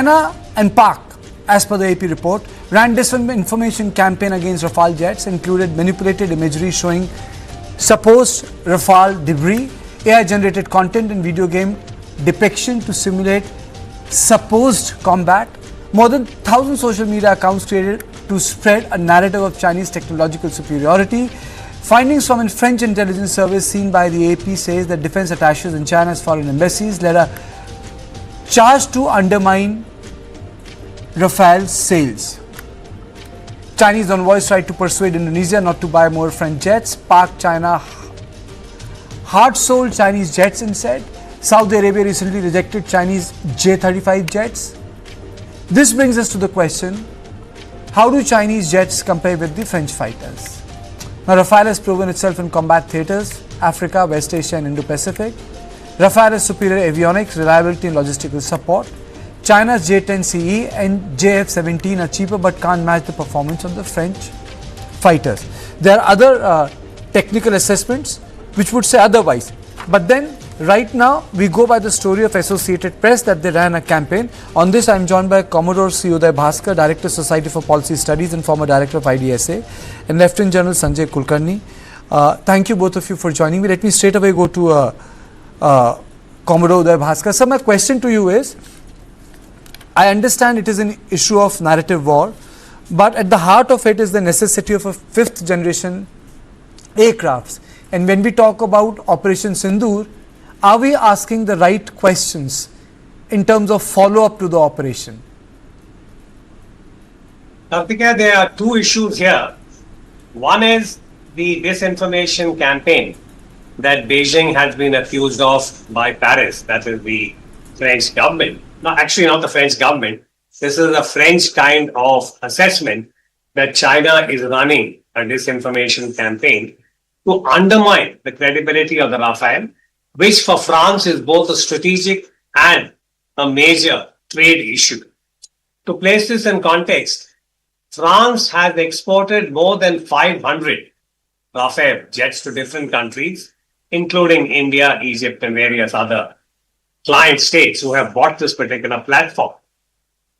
China and Pak, as per the AP report, ran disinformation campaign against Rafale jets, included manipulated imagery showing supposed Rafale debris, AI-generated content and video game depiction to simulate supposed combat. More than 1,000 social media accounts created to spread a narrative of Chinese technological superiority. Findings from a French intelligence service seen by the AP says that defense attaches in China's foreign embassies led a charge to undermine Rafale sales. Chinese envoys tried to persuade Indonesia not to buy more French jets. Pak China hard-sold Chinese jets instead. Saudi Arabia recently rejected Chinese J-35 jets. This brings us to the question, how do Chinese jets compare with the French fighters? Now, Rafale has proven itself in combat theatres, Africa, West Asia and Indo-Pacific. Rafale has superior avionics, reliability and logistical support. China's J-10CE and JF-17 are cheaper but can't match the performance of the French fighters. There are other technical assessments which would say otherwise. But then, right now, we go by the story of Associated Press that they ran a campaign. On this, I am joined by Commodore C. Uday Bhaskar, Director, Society for Policy Studies and former Director of IDSA, and Lieutenant General Sanjay Kulkarni. Thank you both of you for joining me. Let me straight away go to Commodore Uday Bhaskar. So my question to you is, I understand it is an issue of narrative war, but at the heart of it is the necessity of a fifth generation aircrafts. And when we talk about Operation Sindoor, are we asking the right questions in terms of follow-up to the operation? Karthika, there are two issues here. One is the disinformation campaign that Beijing has been accused of by Paris, that is the French government. No, actually not the French government. This is a French kind of assessment that China is running a disinformation campaign to undermine the credibility of the Rafale, which for France is both a strategic and a major trade issue. To place this in context, France has exported more than 500 Rafale jets to different countries, including India, Egypt, and various other client states who have bought this particular platform.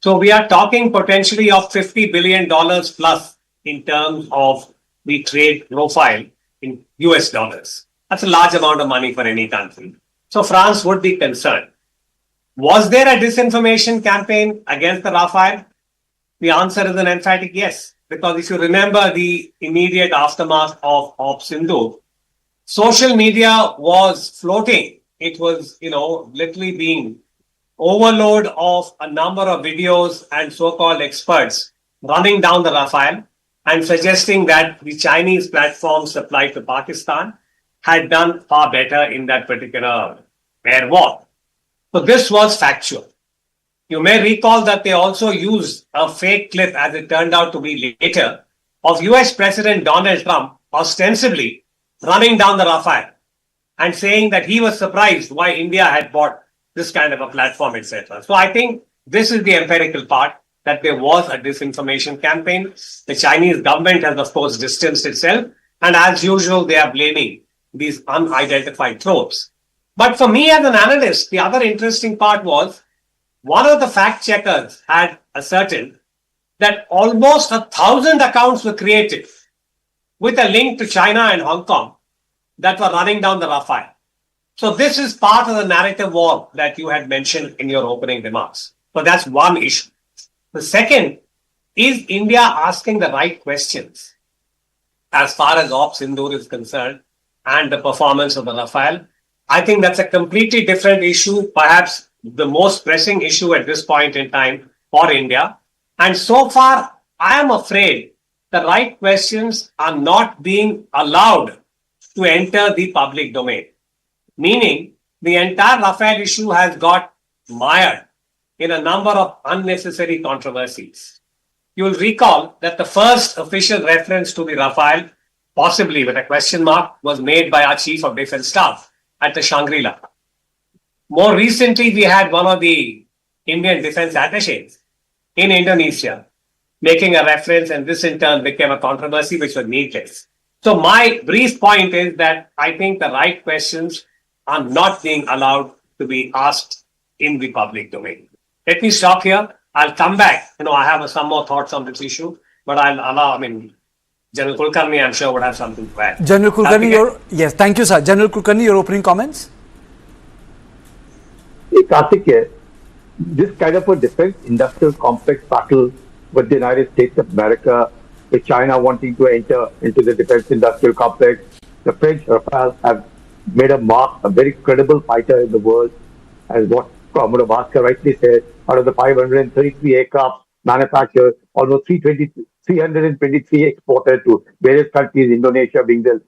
So we are talking potentially of $50 billion plus in terms of the trade profile in US dollars. That's a large amount of money for any country. So France would be concerned. Was there a disinformation campaign against the Rafale? The answer is an emphatic yes. Because if you remember the immediate aftermath of Sindoor, social media was floating. It was, literally being overload of a number of videos and so-called experts running down the Rafale and suggesting that the Chinese platform supplied to Pakistan had done far better in that particular air war. So this was factual. You may recall that they also used a fake clip, as it turned out to be later, of US President Donald Trump ostensibly running down the Rafale and saying that he was surprised why India had bought this kind of a platform, etc. So I think this is the empirical part, that there was a disinformation campaign. The Chinese government has, of course, distanced itself. And as usual, they are blaming these unidentified tropes. But for me as an analyst, the other interesting part was one of the fact checkers had asserted that almost 1,000 accounts were created with a link to China and Hong Kong that were running down the Rafale. So this is part of the narrative war that you had mentioned in your opening remarks. So that's one issue. The second, is India asking the right questions as far as Op Sindoor is concerned and the performance of the Rafale? I think that's a completely different issue, perhaps the most pressing issue at this point in time for India. And so far, I am afraid the right questions are not being allowed to enter the public domain. Meaning, the entire Rafale issue has got mired in a number of unnecessary controversies. You will recall that the first official reference to the Rafale, possibly with a question mark, was made by our Chief of Defense Staff at the Shangri-La. More recently, we had one of the Indian defense attachés in Indonesia making a reference, and this in turn became a controversy which was needless. So my brief point is that I think the right questions are not being allowed to be asked in the public domain. Let me stop here. I'll come back. I have some more thoughts on this issue, but I'll allow, General Kulkarni, I'm sure, would have something to add. General Kulkarni, yes, thank you, sir. General Kulkarni, your opening comments? Karthik, this kind of a defense industrial complex battle with the United States of America, with China wanting to enter into the defense industrial complex, the French Rafale have made a mark, a very credible fighter in the world, as what Commodore Bhaskar rightly said. Out of the 533 aircraft manufactured, almost 323 exported to various countries, Indonesia being the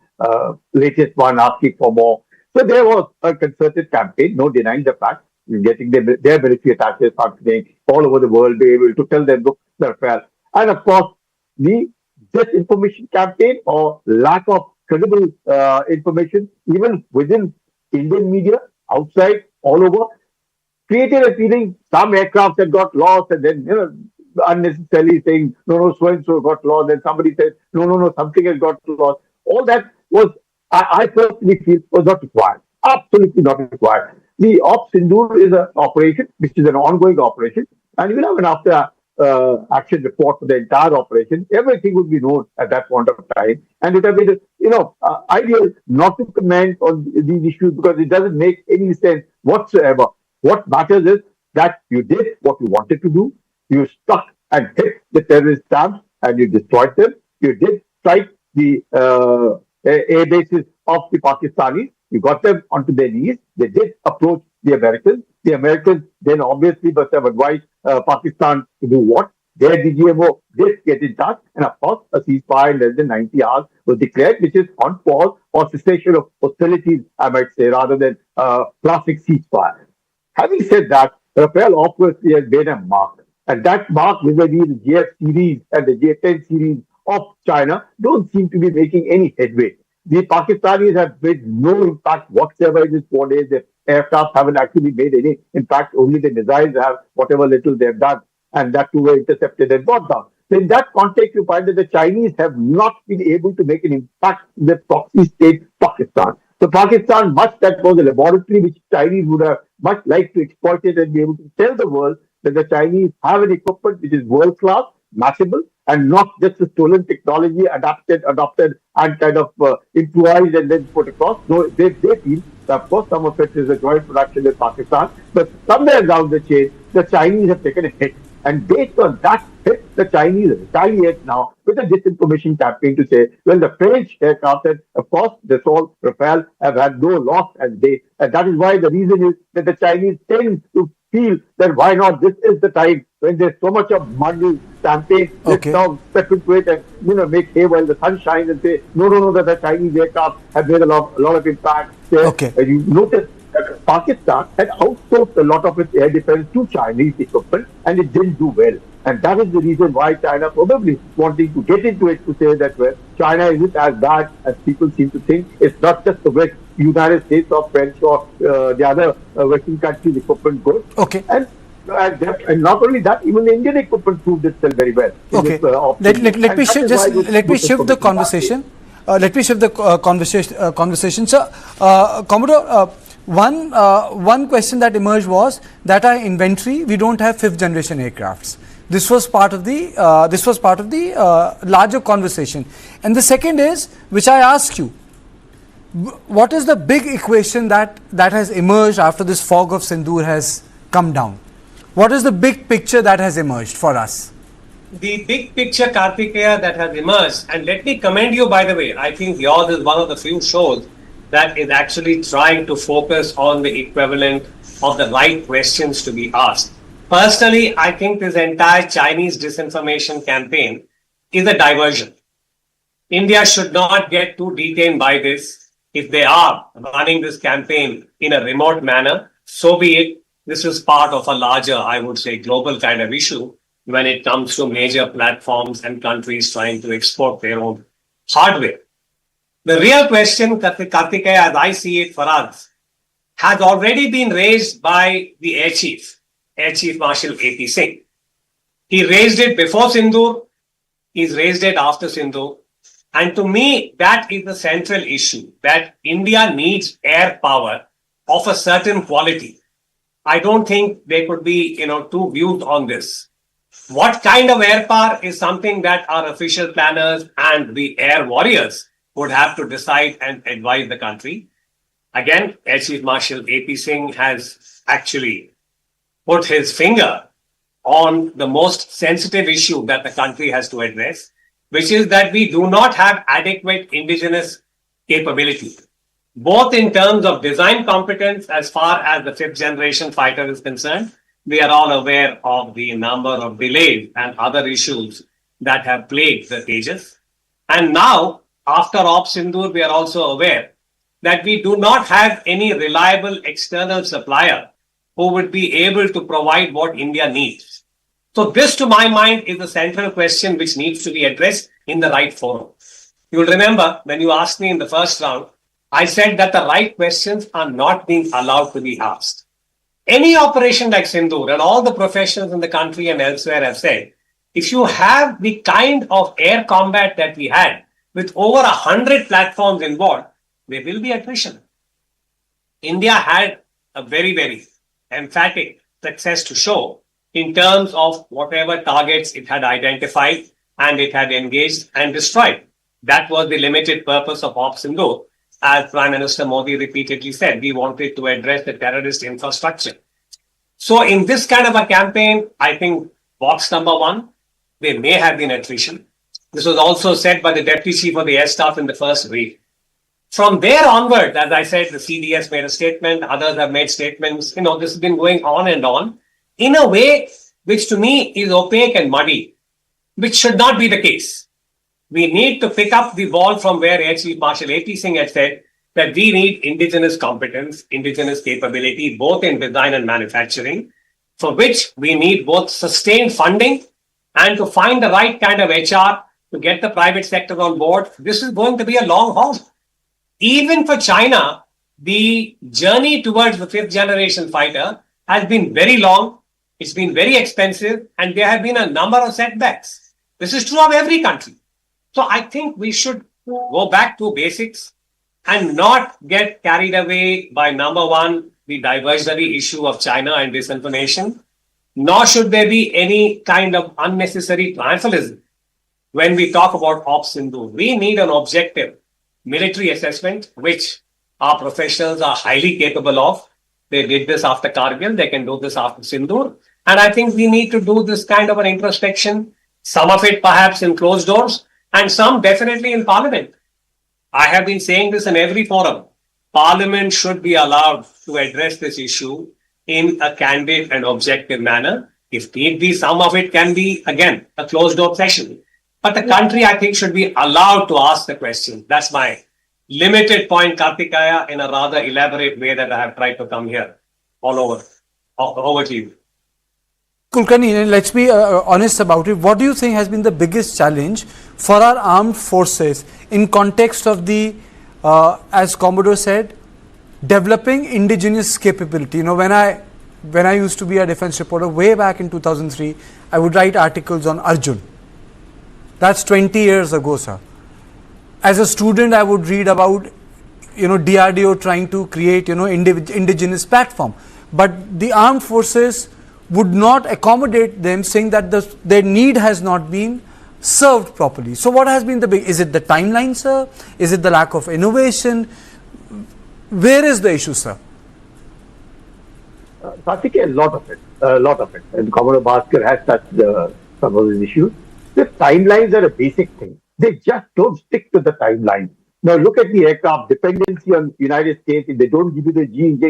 latest one, asking for more. So there was a concerted campaign, no denying the fact, getting their military attaches functioning all over the world, be able to tell them, look, the Rafale. And of course, the disinformation campaign or lack of credible information, even within Indian media, outside, all over, created a feeling some aircraft had got lost, and then unnecessarily saying no, so and so got lost. Then somebody said no, something has got lost. All that was, I personally feel, was not required. Absolutely not required. The Operation Sindoor is an operation which is an ongoing operation, and you have an after action report for the entire operation. Everything would be known at that point of time, and it would have been ideal not to comment on these issues because it doesn't make any sense whatsoever. What matters is that you did what you wanted to do. You stuck and hit the terrorist camps and you destroyed them. You did strike the air bases of the Pakistanis. You got them onto their knees. They did approach the Americans. The Americans then obviously must have advised Pakistan to do what? Their DGMO did get in touch, and of course, a ceasefire in less than 90 hours was declared, which is on pause or cessation of hostilities, I might say, rather than classic ceasefire. Having said that, Rafale obviously has made a mark, and that mark vis-a-vis the JF series and the J-10 series of China don't seem to be making any headway. The Pakistanis have made no impact whatsoever in these 4 days. The aircraft haven't actually made any impact. Only the missiles have whatever little they've done, and that too were intercepted and brought down. So in that context, you find that the Chinese have not been able to make an impact in the proxy state Pakistan. So Pakistan, much that was a laboratory which Chinese would have much liked to exploit it and be able to tell the world that the Chinese have an equipment which is world class, matchable, and not just a stolen technology adopted, and kind of improvised and then put across. No, they feel that, of course, some of it is a joint production with Pakistan, but somewhere down the chain, the Chinese have taken a hit. And based on that hit, the Chinese retaliate now with a disinformation campaign to say, well, the French aircraft, and of course, the Dassault Rafale have had no loss as they, and that is why the reason is that the Chinese tend to feel that why not? This is the time when there's so much of money campaign. Let's now step into it and make hay while the sun shines and say no, that the Chinese aircraft have made a lot of impact. You notice that Pakistan had outsourced a lot of its air defense to Chinese equipment, and it didn't do well. And that is the reason why China probably wanting to get into it to say that, well, China isn't as bad as people seem to think. It's not just the West, United States or French or the other Western countries' equipment good. And not only that, even the Indian equipment proved itself very well. Let me shift the conversation. Let me shift the conversation, sir. Commodore, one question that emerged was that our inventory, we don't have 5th generation aircrafts. This was part of the larger conversation. And the second is, which I ask you, what is the big equation that has emerged after this fog of Sindoor has come down? What is the big picture that has emerged for us? The big picture, Karthikeya, that has emerged, and let me commend you, by the way, I think yours is one of the few shows that is actually trying to focus on the equivalent of the right questions to be asked. Personally, I think this entire Chinese disinformation campaign is a diversion. India should not get too detained by this. If they are running this campaign in a remote manner, so be it. This is part of a larger, I would say, global kind of issue when it comes to major platforms and countries trying to export their own hardware. The real question, Karthikeya, as I see it for us, has already been raised by the Air Chief Marshal A.P. Singh. He raised it before Sindoor, he's raised it after Sindoor. And to me, that is the central issue, that India needs air power of a certain quality. I don't think there could be, two views on this. What kind of air power is something that our official planners and the air warriors would have to decide and advise the country. Again, Air Chief Marshal AP Singh has actually put his finger on the most sensitive issue that the country has to address, which is that we do not have adequate indigenous capability, both in terms of design competence as far as the fifth generation fighter is concerned. We are all aware of the number of delays and other issues that have plagued the Tejas. And now, after Operation Sindoor, we are also aware that we do not have any reliable external supplier who would be able to provide what India needs. So this, to my mind, is the central question which needs to be addressed in the right forum. You'll remember when you asked me in the first round, I said that the right questions are not being allowed to be asked. Any operation like Sindoor, and all the professionals in the country and elsewhere have said, if you have the kind of air combat that we had with over 100 platforms involved, there will be attrition. India had a very, very emphatic success to show in terms of whatever targets it had identified and it had engaged and destroyed. That was the limited purpose of Operation Sindoor. As Prime Minister Modi repeatedly said, we wanted to address the terrorist infrastructure. So in this kind of a campaign, I think box number one, there may have been attrition. This was also said by the Deputy Chief of the Air Staff in the first brief. From there onward, as I said, the CDS made a statement, others have made statements. This has been going on and on in a way which to me is opaque and muddy, which should not be the case. We need to pick up the ball from where Air Chief Marshal AP Singh had said that we need indigenous competence, indigenous capability, both in design and manufacturing, for which we need both sustained funding and to find the right kind of HR to get the private sector on board. This is going to be a long haul. Even for China, the journey towards the fifth generation fighter has been very long. It's been very expensive, and there have been a number of setbacks. This is true of every country. So I think we should go back to basics and not get carried away by number one, the diversionary issue of China and disinformation, nor should there be any kind of unnecessary triumphalism. When we talk about Operation Sindoor, we need an objective military assessment, which our professionals are highly capable of. They did this after Kargil, they can do this after Sindoor. And I think we need to do this kind of an introspection, some of it perhaps in closed doors, and some definitely in Parliament. I have been saying this in every forum. Parliament should be allowed to address this issue in a candid and objective manner. If need be, some of it can be, again, a closed door session. But the country, I think, should be allowed to ask the question. That's my limited point, Kartikaya, in a rather elaborate way that I have tried to come here all over. Over to you. Kulkarni, let's be honest about it. What do you think has been the biggest challenge for our armed forces in context of the, as Commodore said, developing indigenous capability? When I used to be a defense reporter way back in 2003, I would write articles on Arjun. That's 20 years ago, sir. As a student, I would read about, DRDO trying to create, indigenous platform. But the armed forces would not accommodate them, saying that their need has not been served properly. So what has been the big, is it the timeline, sir? Is it the lack of innovation? Where is the issue, sir? Karthikeya, a lot of it. And Commodore Bhaskar has touched some of these issues. The timelines are a basic thing. They just don't stick to the timeline. Now look at the aircraft dependency on United States. If they don't give you the GE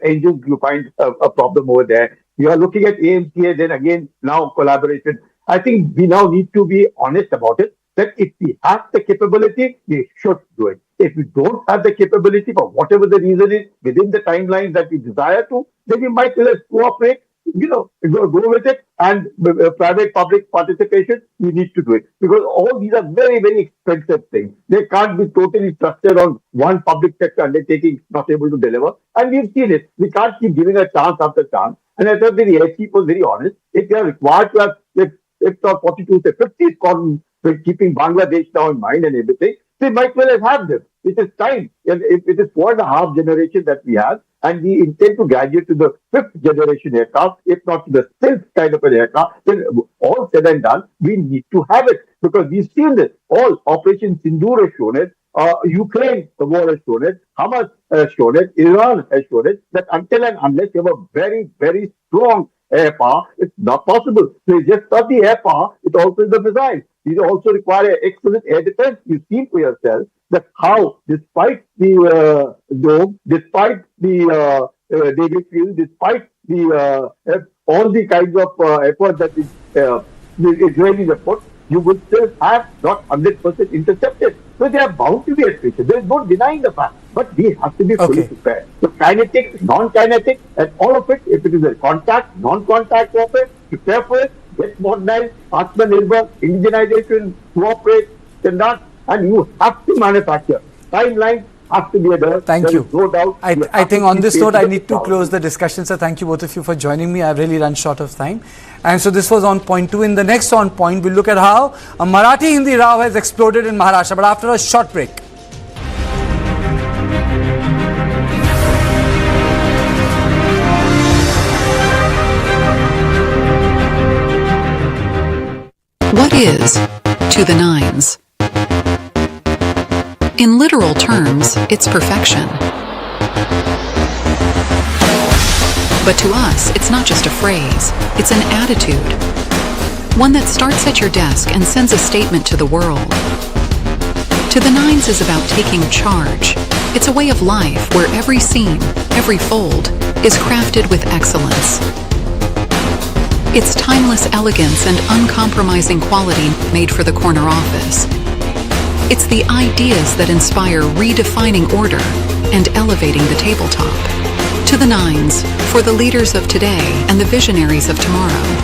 engines, you find a problem over there. You are looking at AMCA, then again now collaboration. I think we now need to be honest about it. That if we have the capability, we should do it. If we don't have the capability, for whatever the reason is, within the timeline that we desire to, then we might well cooperate. Go with it, and private-public participation, we need to do it. Because all these are very, very expensive things. They can't be totally trusted on one public sector undertaking not able to deliver. And we've seen it. We can't keep giving a chance after chance. And I thought the air chief was very honest. If they are required to have, if not 42, say 50 squadrons, keeping Bangladesh now in mind and everything, they might well have them. It is time. It is 4.5 generation that we have. and we intend to graduate to the 5th generation aircraft, if not to the 6th kind of an aircraft, then all said and done, we need to have it. Because we've seen this. All Operation Sindoor has shown it. Ukraine, the war has shown it. Hamas has shown it. Iran has shown it. That until and unless you have a very, very strong air power, it's not possible. So it's just not the air power, it also is the missile. These also require excellent air defense. You've seen for yourself that how, despite the dome, despite the naval field, despite the all the kinds of efforts that the Israelis have put, you will still have not 100% intercepted. So they are bound to be attrition. There is no denying the fact. But we have to be fully prepared. So kinetic, non-kinetic, and all of it, if it is a contact, non-contact warfare, prepare for it, get modernized, Atmanirbhar, indigenization, cooperate, cannot, and you have to manufacture. Timeline has to be there. Thank you. No doubt. I think on this note, I need to close the discussion, sir. Thank you both of you for joining me. I've really run short of time. And so this was on point 2. In the next on point, we'll look at how a Marathi Hindi row has exploded in Maharashtra. But after a short break. What is to the nines? In literal terms, it's perfection. But to us, it's not just a phrase, it's an attitude. One that starts at your desk and sends a statement to the world. To the nines is about taking charge. It's a way of life where every seam, every fold, is crafted with excellence. It's timeless elegance and uncompromising quality made for the corner office. It's the ideas that inspire redefining order and elevating the tabletop. To the nines, for the leaders of today and the visionaries of tomorrow.